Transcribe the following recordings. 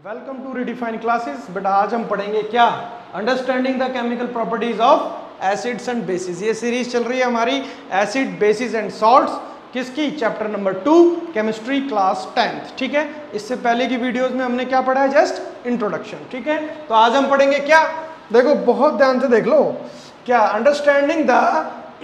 Welcome to redefine classes. बेटा आज हम पढ़ेंगे क्या, understanding the chemical properties of acids and basis. ये सीरीज चल रही है हमारी एसिड बेसिस एंड सॉल्ट्स, किसकी? Chapter number 2 chemistry class 10th। ठीक है, इससे पहले की वीडियोस में हमने क्या पढ़ा है? Just introduction. ठीक है, तो आज हम पढ़ेंगे क्या, देखो बहुत ध्यान से देख लो, क्या? Understanding the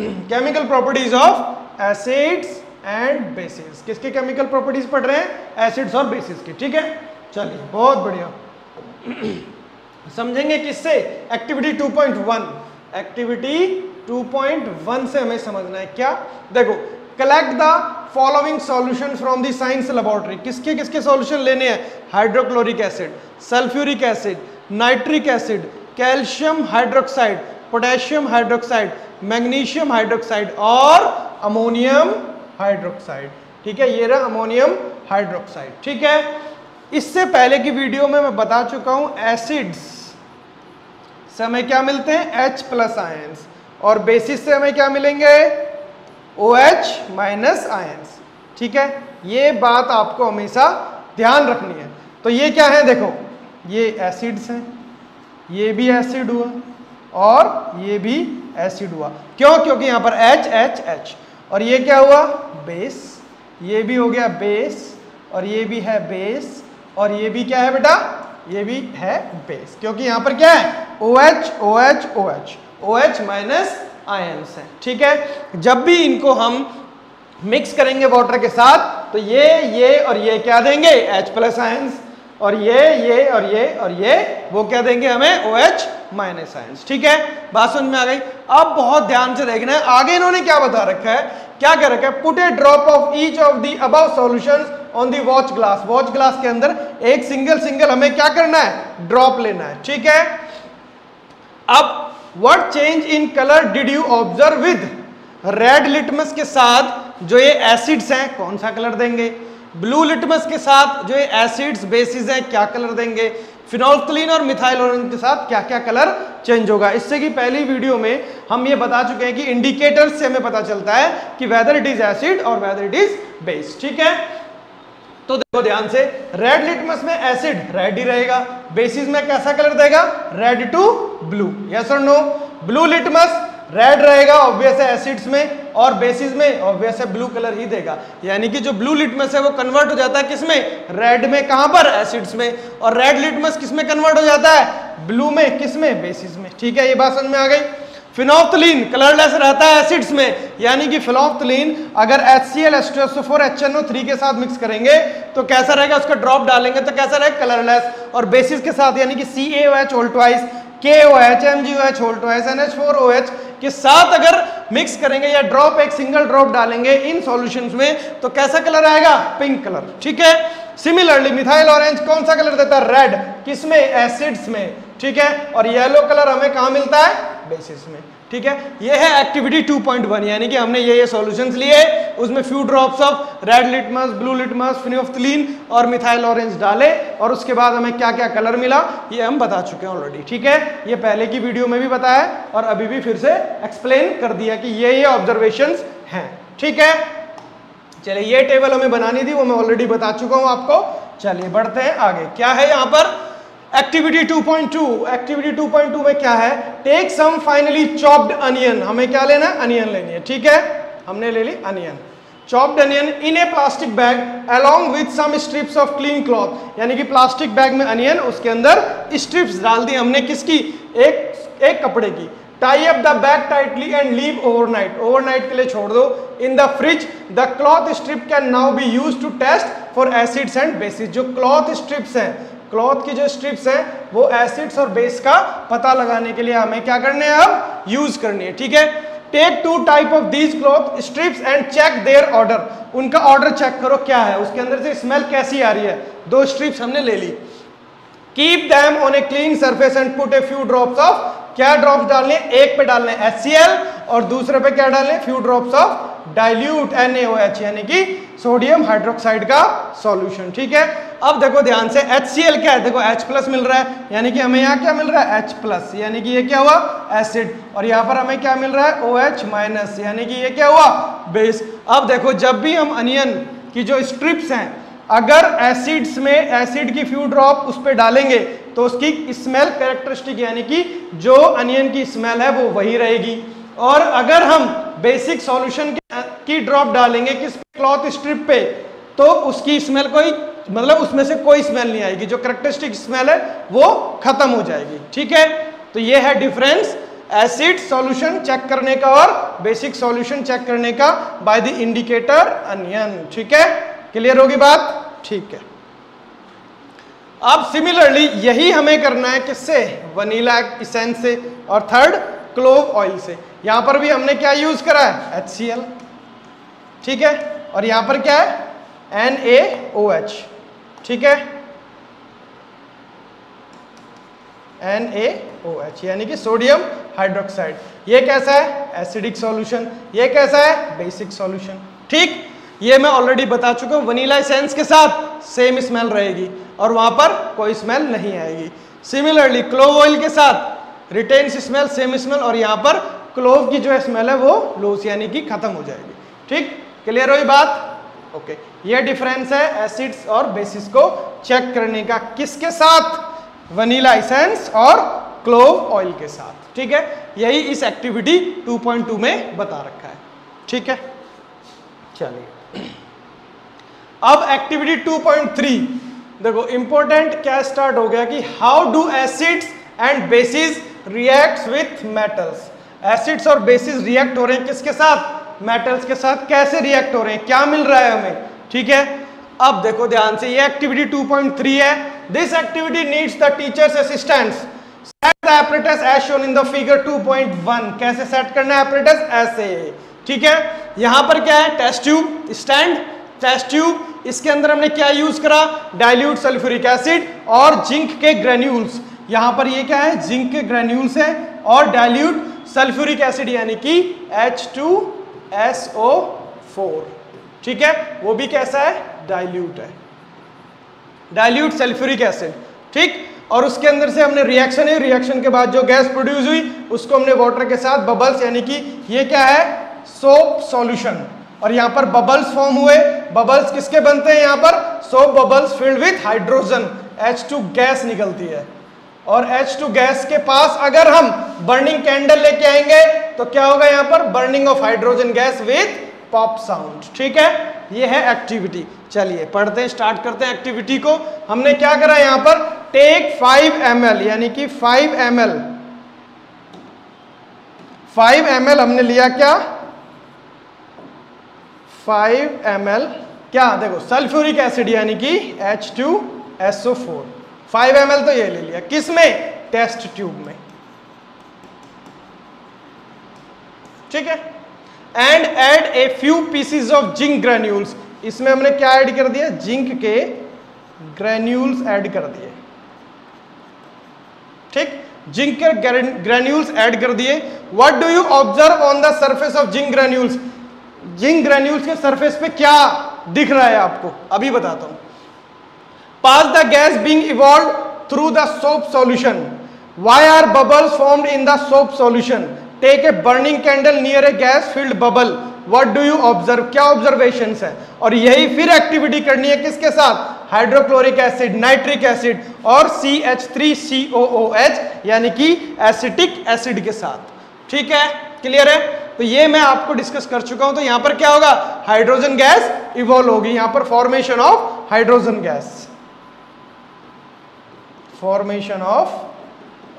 chemical properties of acids and basis. किसके केमिकल प्रॉपर्टीज पढ़ रहे हैं? एसिड्स और बेसिस की। ठीक है, चलिए बहुत बढ़िया। समझेंगे किससे? एक्टिविटी 2.1। एक्टिविटी 2.1 से हमें समझना है क्या, देखो, collect the following solution from the science laboratory. किसके किसके सॉल्यूशन लेने हैं? Hydrochloric acid, sulphuric acid, nitric acid, calcium hydroxide, potassium hydroxide, magnesium hydroxide और अमोनियम हाइड्रोक्साइड। ठीक है, ये रहा अमोनियम हाइड्रोक्साइड। ठीक है, इससे पहले की वीडियो में मैं बता चुका हूं एसिड्स से हमें क्या मिलते हैं? H+ आयंस, और बेसिस से हमें क्या मिलेंगे? OH- ions. ठीक है, ये बात आपको हमेशा ध्यान रखनी है। तो ये क्या है? देखो, ये एसिड्स हैं, ये भी एसिड हुआ और ये भी एसिड हुआ। क्यों? क्योंकि यहां पर H। और ये क्या हुआ? बेस। ये भी हो गया बेस, और ये भी है बेस, और ये भी क्या है बेटा? ये भी है बेस, क्योंकि यहां पर क्या है? OH- आयंस है। ठीक है, जब भी इनको हम मिक्स करेंगे वाटर के साथ तो ये और ये क्या देंगे? H+ आयंस, और ये और ये वो क्या देंगे हमें? OH- ions. ठीक है, बात समझ में आ गई? अब बहुत ध्यान से देखना है, आगे इन्होंने क्या बता रखा है, क्या कह रखा है? Put A drop of each of the above solutions on the watch glass. Watch glass के अंदर एक सिंगल हमें क्या करना है? ड्रॉप लेना है। ठीक है, अब what change in colour did you observe with? Red litmus के साथ जो ये एसिड्स हैं कौन सा कलर देंगे? ब्लू लिटमस के साथ जो ये एसिड्स बेसिस हैं क्या कलर देंगे? फिनोल्फ्थलीन और मिथाइल ऑरेंज के साथ क्या क्या कलर चेंज होगा? इससे की पहली वीडियो में हम ये बता चुके हैं कि इंडिकेटर्स से हमें पता चलता है कि वेदर इट इज एसिड और वेदर इट इज बेस। ठीक है, तो देखो ध्यान से, रेड लिटमस में एसिड रेड ही रहेगा, बेसिस में कैसा कलर देगा? Red to blue. यस और नो? ब्लू लिटमस रेड रहेगा ऑब्वियस है एसिड्स में, और बेसिस में ऑब्वियस है ब्लू कलर ही देगा। यानी कि जो ब्लू लिटमस है वो कन्वर्ट हो जाता है किसमें? रेड में। कहां पर? एसिड्स में। और रेड लिटमस किसमें कन्वर्ट हो जाता है? ब्लू में। किसमें? बेसिस में। ठीक है, ये बात समझ में आ गई? फिनोल्फ्थलीन कलरलेस रहता है एसिड्स में, यानी कि फिनोल्फ्थलीन अगर HCl H2SO4 HNO3 के साथ मिक्स करेंगे तो कैसा रहेगा? उसका ड्रॉप डालेंगे तो कैसा रहेगा? कलरलेस। और बेसिस के साथ यानी कि CaOH whole twice, KOH, MgOH whole twice, NH4OH के साथ अगर मिक्स करेंगे या ड्रॉप एक सिंगल ड्रॉप डालेंगे इन सॉल्यूशंस में तो कैसा कलर आएगा? Pink colour. ठीक है, सिमिलरली मिथाइल ऑरेंज कौन सा कलर देता है? रेड। किसमें? एसिड्स में। ठीक है, और येलो कलर हमें कहां मिलता है? बेसिस में। ठीक है, ये है एक्टिविटी 2.1, यानी कि हमने ये सॉल्यूशंस लिए, उसमें few drops of red litmus, blue litmus, phenolphthalein और मिथाइल ऑरेंज डाले, और उसके बाद हमें क्या क्या कलर मिला ये हम बता चुके हैं ऑलरेडी। ठीक है, ये पहले की वीडियो में भी बताया और अभी भी फिर से एक्सप्लेन कर दिया कि ये ऑब्जर्वेशंस हैं। ठीक है, चलिए ये टेबल हमें बनानी थी, वो मैं ऑलरेडी बता चुका हूं आपको। चलिए बढ़ते हैं आगे। क्या है यहाँ पर? एक्टिविटी 2.2। एक्टिविटी 2.2 में क्या है? Take some finely chopped onion. हमें क्या लेना है? अनियन लेनी है। ठीक है, हमने ले ली onion, chopped onion in a plastic bag along with some strips of clean cloth. यानी कि प्लास्टिक बैग में अनियन, उसके अंदर स्ट्रिप्स डाल दी हमने। किसकी? एक कपड़े की। Tie up the bag tightly and leave overnight. Overnight के लिए छोड़ दो in the fridge. The cloth strip can now be used to test for acids and bases. जो क्लॉथ स्ट्रिप्स हैं, क्लॉथ की जो स्ट्रिप्स हैं वो एसिड्स और बेस का पता लगाने के लिए हमें क्या करने हैं? अब यूज करनी है। ठीक है, take 2 type of these cloth strips and check their order. उनका ऑर्डर चेक करो क्या है, उसके अंदर से स्मेल कैसी आ रही है। 2 स्ट्रिप्स हमने ले ली। Keep them on a clean surface and put a few drops of, क्या ड्रॉप्स डालने? एक पे डालने HCl और दूसरे पे क्या डालने? Few drops of dilute NaOH, यानी कि सोडियम हाइड्रोक्साइड का सॉल्यूशन। ठीक है, अब देखो ध्यान से, HCl क्या है? देखो H+ मिल रहा है, यानी कि हमें यहाँ क्या मिल रहा है? H+, यानी कि ये क्या हुआ? एसिड। और यहाँ पर हमें क्या मिल रहा है? OH-, यानी कि ये क्या हुआ? बेस। अब देखो, जब भी हम अनियन की जो स्ट्रिप्स हैं अगर एसिड्स में एसिड की फ्यू ड्रॉप उस पर डालेंगे तो उसकी स्मेल कैरेक्टरिस्टिक यानी कि जो अनियन की स्मेल है वो वही रहेगी। और अगर हम बेसिक सॉल्यूशन की ड्रॉप डालेंगे किस क्लॉथ स्ट्रिप पे तो उसकी स्मेल कोई मतलब उसमें से कोई स्मेल नहीं आएगी, जो कैरेक्टरिस्टिक स्मेल है वो खत्म हो जाएगी। ठीक है, तो ये है डिफरेंस एसिड सॉल्यूशन चेक करने का और बेसिक सॉल्यूशन चेक करने का बाय द इंडिकेटर अनियन। ठीक है, क्लियर होगी बात? ठीक है। अब सिमिलरली यही हमें करना है किससे? वनीला एसेंस से और थर्ड क्लोव ऑयल से। यहां पर भी हमने क्या यूज करा है? HCl। ठीक है, और यहां पर क्या है? NaOH। ठीक है, NaOH यानी कि सोडियम हाइड्रोक्साइड। ये कैसा है? Acidic solution. ये कैसा है? Basic solution. ठीक, ये मैं ऑलरेडी बता चुका हूं। वनीला एसेंस के साथ सेम स्मेल रहेगी और वहां पर कोई स्मेल नहीं आएगी। सिमिलरली क्लोव ऑयल के साथ रिटेन्स स्मेल, सेम स्मेल, और यहां पर क्लोव की जो स्मेल है वो लूज यानी कि खत्म हो जाएगी। ठीक, क्लियर हुई बात? ओके, ये डिफरेंस है एसिड्स और बेसिस को चेक करने का। किसके साथ? वनीला एसेंस और क्लोव ऑयल के साथ। ठीक है, यही इस एक्टिविटी 2.2 में बता रखा है। ठीक है, चलिए अब एक्टिविटी 2.3 देखो, इंपॉर्टेंट क्या स्टार्ट हो गया कि how do acids and basis reacts with metals. Acids और बेसिस रिएक्ट हो रहे हैं किसके साथ? मेटल्स के साथ। कैसे रिएक्ट हो रहे हैं, क्या मिल रहा है हमें? ठीक है, अब देखो ध्यान से, ये एक्टिविटी 2.3 है। This activity needs the teachers assistance. Set the apparatus as shown in the figure 2.1। कैसे सेट करना है apparatus? ऐसे। ठीक है, यहां पर क्या है? Test tube, stand test tube. इसके अंदर हमने क्या यूज करा? डाइल्यूट सल्फ्यूरिक एसिड और जिंक के ग्रेन्यूल्स। यहां पर ये क्या है? जिंक के ग्रेन्यूल्स है और डाइल्यूट सल्फ्यूरिक एसिड यानी कि H2SO4। ठीक है, वो भी कैसा है? डाइल्यूट है, डाइल्यूट सल्फ्यूरिक एसिड। ठीक, और उसके अंदर से हमने रिएक्शन है, रिएक्शन के बाद जो गैस प्रोड्यूस हुई उसको हमने वाटर के साथ बबल्स यानी कि ये क्या है? Soap solution. और यहाँ पर बबल्स फॉर्म हुए। बबल्स किसके बनते हैं? यहाँ पर soap bubbles filled with hydrogen, H2 gas निकलती है। और H2 गैस के पास अगर हम बर्निंग कैंडल लेके आएंगे तो क्या होगा? यहाँ पर burning of hydrogen gas with pop sound. ठीक है, ये है एक्टिविटी। चलिए पढ़ते हैं, स्टार्ट करते हैं एक्टिविटी को। हमने क्या करा यहाँ पर? टेक 5 ml यानी कि 5 ml हमने लिया क्या? 5 ml क्या? देखो सल्फ्यूरिक एसिड यानी कि H2SO4। 5 ml तो ये ले लिया। किस में? टेस्ट ट्यूब में। ठीक है, and add a few PCs of zinc granules. इसमें हमने क्या ऐड कर दिया? जिंक के ग्रेन्यूल्स ऐड कर दिए। ठीक, जिंक के ग्रेन्यूल्स ऐड कर दिए। What do you observe on the surface of zinc granules? Zinc granules के सरफेस पे क्या दिख रहा है आपको? अभी बताता हूं। Pass the gas being evolve through the soap solution. Why are bubbles formed in the soap solution? Take a burning candle near a gas filled bubble. What do you observe? क्या ऑब्जर्वेशंस है? और यही फिर activity करनी है किसके साथ? Hydrochloric acid, nitric acid और CH3COOH यानी कि एसिटिक एसिड के साथ। ठीक है, क्लियर है? तो ये मैं आपको डिस्कस कर चुका हूं। तो यहां पर क्या होगा? हाइड्रोजन गैस इवॉल्व होगी। यहां पर formation of hydrogen gas, formation of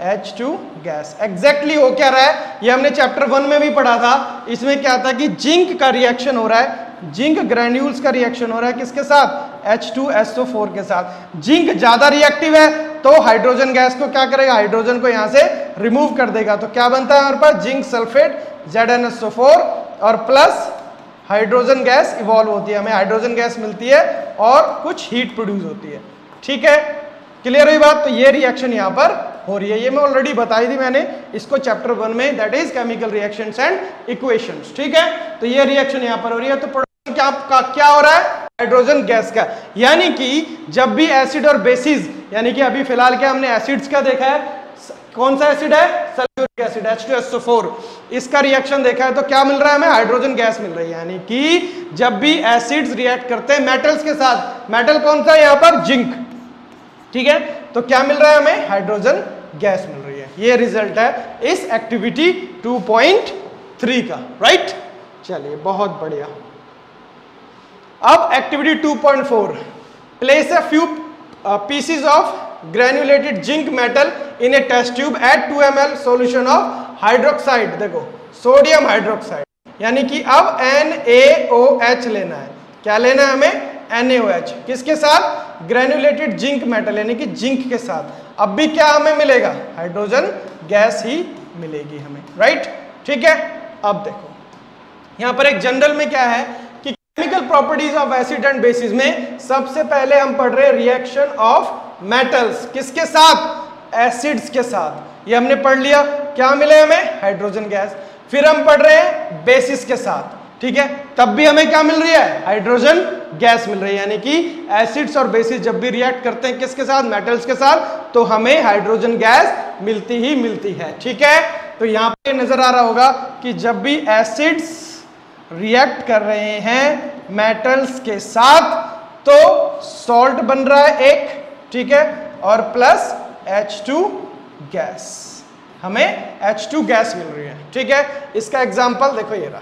H2 gas. Exactly हो क्या रहा है? ये हमने चैप्टर 1 में भी पढ़ा था। इसमें क्या था कि जिंक का रिएक्शन हो रहा है, जिंक ग्रेन्यूल्स का रिएक्शन हो रहा है किसके साथ? H2SO4 के साथ। जिंक ज्यादा रिएक्टिव है तो हाइड्रोजन गैस को क्या करेगा? हाइड्रोजन को यहां से रिमूव कर देगा। तो क्या बनता है हमारे पास? जिंक सल्फेट ZnSO4 और प्लस हाइड्रोजन गैस इवॉल्व होती है। हमें हाइड्रोजन गैस मिलती है और कुछ हीट प्रोड्यूस होती है। ठीक है, क्लियर हुई बात? तो ये रिएक्शन यहां पर हो रही है। ये मैं ऑलरेडी बताई थी मैंने इसको चैप्टर 1 में, that is chemical reactions and equations. ठीक है, तो ये रिएक्शन यहां पर हो रही है। तो प्रोडक्शन क्या हो रहा है? हाइड्रोजन गैस का। यानी कि जब भी एसिड और बेसिस, यानी कि अभी फिलहाल क्या हमने एसिड्स का देखा है, कौन सा एसिड है? Sulphuric acid H2SO4। इसका रिएक्शन देखा है तो क्या मिल रहा है हमें? हाइड्रोजन गैस मिल रही है। यानी कि जब भी एसिड्स रिएक्ट करते हैं मेटल्स के साथ, मेटल कौन सा है यहाँ पर? जिंक, ठीक है, तो क्या मिल रहा है हमें? हाइड्रोजन गैस मिल रही है। ये रिजल्ट है इस एक्टिविटी 2.3 का, राइट। चलिए बहुत बढ़िया। अब activity 2.4, place a few pieces of granulated zinc metal in a test tube at 2 ml solution of hydroxide, देखो सोडियम हाइड्रोक्साइड, यानी कि अब NaOH लेना है। क्या लेना है हमें? NaOH, किसके साथ? ग्रेन्युलेटेड जिंक मेटल यानी कि जिंक के साथ। अब भी क्या हमें मिलेगा? हाइड्रोजन गैस ही मिलेगी हमें, राइट, ठीक है। अब देखो यहां पर एक जनरल में क्या है कि chemical properties of acid and bases में सबसे पहले हम पढ़ रहे हैं रिएक्शन ऑफ मेटल्स, किसके साथ? एसिड्स के साथ। ये हमने पढ़ लिया, क्या मिले हमें? Hydrogen gas. फिर हम पढ़ रहे हैं बेसिस के साथ, ठीक है, तब भी हमें क्या मिल रही है? हाइड्रोजन गैस मिल रही है। यानी कि एसिड्स और बेसिस जब भी रिएक्ट करते हैं किसके साथ? मेटल्स के साथ, तो हमें हाइड्रोजन गैस मिलती ही मिलती है, ठीक है। तो यहां पे नजर आ रहा होगा कि जब भी एसिड्स रिएक्ट कर रहे हैं मेटल्स के साथ तो सॉल्ट बन रहा है एक, ठीक है, और प्लस H2 गैस, हमें H2 गैस मिल रही है, ठीक है। इसका एग्जांपल देखो ये रहा,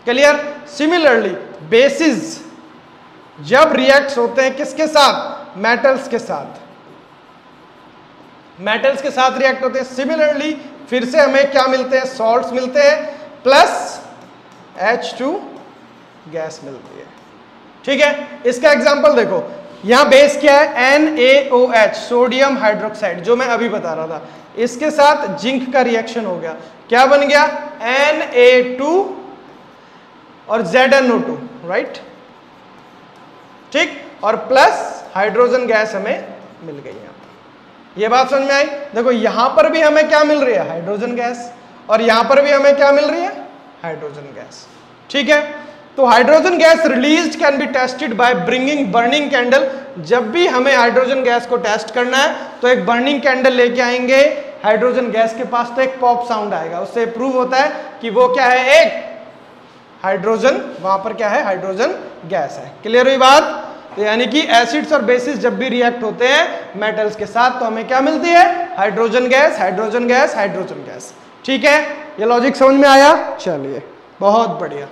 क्लियर। सिमिलरली बेसिस जब रिएक्ट होते हैं किसके साथ? मेटल्स के साथ, मेटल्स के साथ रिएक्ट होते हैं। सिमिलरली फिर से हमें क्या मिलते हैं? सॉल्ट्स मिलते हैं प्लस H2 गैस मिलती है, ठीक है। इसका एग्जांपल देखो, यहां बेस क्या है? NaOH, सोडियम हाइड्रोक्साइड, जो मैं अभी बता रहा था। इसके साथ जिंक का रिएक्शन हो गया, क्या बन गया? Na2 और ZnO2, राइट, ठीक, और प्लस हाइड्रोजन गैस हमें मिल गई यहां पर। ये बात समझ में आई? देखो यहां पर भी हमें क्या मिल रही है? हाइड्रोजन गैस, और यहां पर भी हमें क्या मिल रही है? हाइड्रोजन गैस, ठीक है। तो hydrogen gas released can be tested by bringing burning candle. जब भी हमें हाइड्रोजन गैस को टेस्ट करना है तो एक बर्निंग कैंडल लेके आएंगे हाइड्रोजन गैस के पास, तो एक पॉप साउंड आएगा, उससे प्रूव होता है कि वो क्या है? एक हाइड्रोजन, वहां पर क्या है? हाइड्रोजन गैस है। क्लियर हुई बात? तो यानी कि एसिड्स और बेसिस जब भी रिएक्ट होते हैं मेटल्स के साथ तो हमें क्या मिलती है? Hydrogen gas, hydrogen gas, hydrogen gas, ठीक है। ये लॉजिक समझ में आया? चलिए बहुत बढ़िया।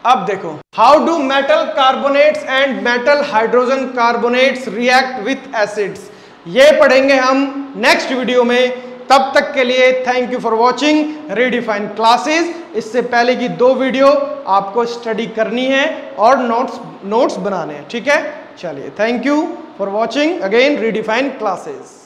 अब देखो, how do metal carbonates and metal hydrogen carbonates react with acids, ये पढ़ेंगे हम नेक्स्ट वीडियो में। तब तक के लिए thank you for watching redefine classes. इससे पहले की 2 वीडियो आपको स्टडी करनी है और नोट्स बनाने हैं, ठीक है। चलिए thank you for watching again redefine classes.